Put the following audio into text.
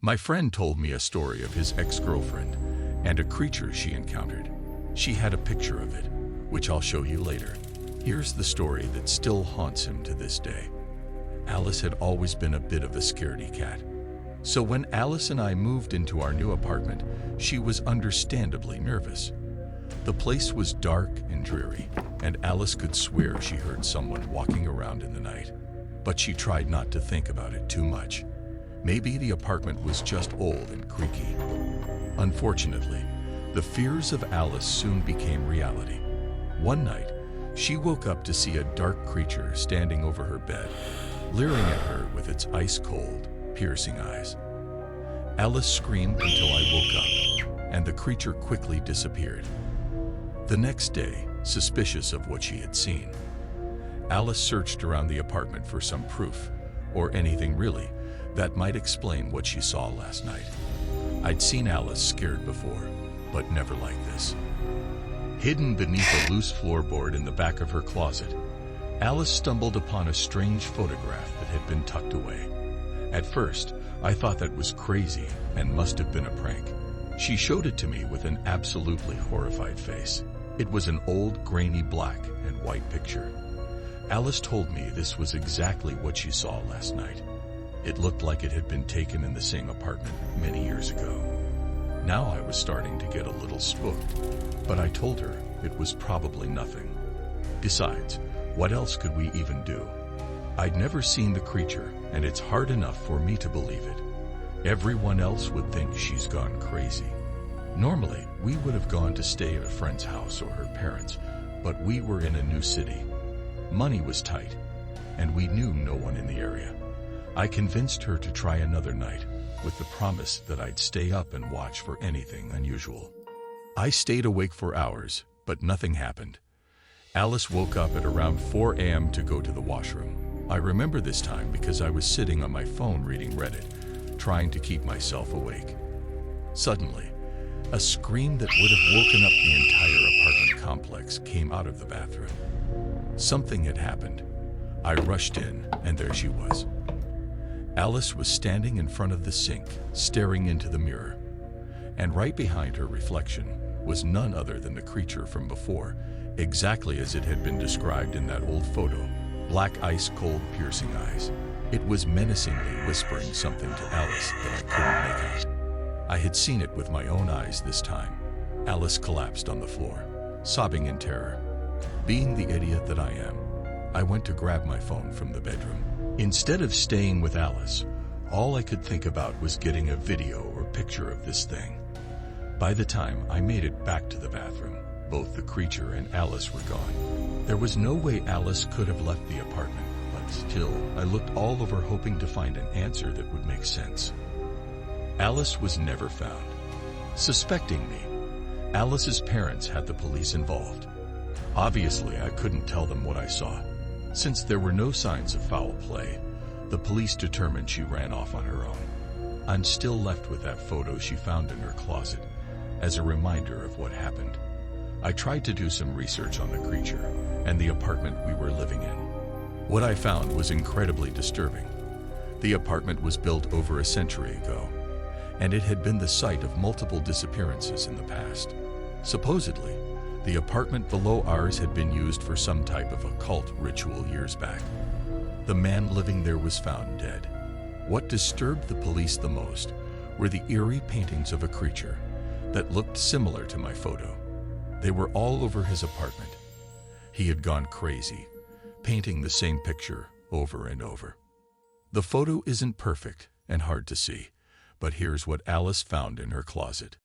My friend told me a story of his ex-girlfriend and a creature she encountered. She had a picture of it, which I'll show you later. Here's the story that still haunts him to this day. Alice had always been a bit of a scaredy cat. So when Alice and I moved into our new apartment, she was understandably nervous. The place was dark and dreary, and Alice could swear she heard someone walking around in the night. But she tried not to think about it too much. Maybe the apartment was just old and creaky. Unfortunately, the fears of Alice soon became reality. One night, she woke up to see a dark creature standing over her bed, leering at her with its ice-cold, piercing eyes. Alice screamed until I woke up, and the creature quickly disappeared. The next day, suspicious of what she had seen, Alice searched around the apartment for some proof, or anything really, that might explain what she saw last night. I'd seen Alice scared before, but never like this. Hidden beneath a loose floorboard in the back of her closet, Alice stumbled upon a strange photograph that had been tucked away. At first, I thought that was crazy and must have been a prank. She showed it to me with an absolutely horrified face. It was an old, grainy black and white picture. Alice told me this was exactly what she saw last night. It looked like it had been taken in the same apartment many years ago. Now I was starting to get a little spooked, but I told her it was probably nothing. Besides, what else could we even do? I'd never seen the creature, and it's hard enough for me to believe it. Everyone else would think she's gone crazy. Normally, we would have gone to stay at a friend's house or her parents', but we were in a new city. Money was tight, and we knew no one in the area. I convinced her to try another night, with the promise that I'd stay up and watch for anything unusual. I stayed awake for hours, but nothing happened. Alice woke up at around 4 a.m. to go to the washroom. I remember this time because I was sitting on my phone reading Reddit, trying to keep myself awake. Suddenly, a scream that would have woken up the entire apartment complex came out of the bathroom. Something had happened. I rushed in, and there she was. Alice was standing in front of the sink, staring into the mirror. And right behind her reflection was none other than the creature from before, exactly as it had been described in that old photo. Black ice-cold piercing eyes. It was menacingly whispering something to Alice that I couldn't make out. I had seen it with my own eyes this time. Alice collapsed on the floor, sobbing in terror. Being the idiot that I am, I went to grab my phone from the bedroom. Instead of staying with Alice, all I could think about was getting a video or picture of this thing. By the time I made it back to the bathroom, both the creature and Alice were gone. There was no way Alice could have left the apartment, but still, I looked all over hoping to find an answer that would make sense. Alice was never found. Suspecting me, Alice's parents had the police involved. Obviously, I couldn't tell them what I saw. Since there were no signs of foul play, the police determined she ran off on her own. I'm still left with that photo she found in her closet as a reminder of what happened. I tried to do some research on the creature and the apartment we were living in. What I found was incredibly disturbing. The apartment was built over a century ago, and it had been the site of multiple disappearances in the past. Supposedly, the apartment below ours had been used for some type of occult ritual years back. The man living there was found dead. What disturbed the police the most were the eerie paintings of a creature that looked similar to my photo. They were all over his apartment. He had gone crazy, painting the same picture over and over. The photo isn't perfect and hard to see, but here's what Alice found in her closet.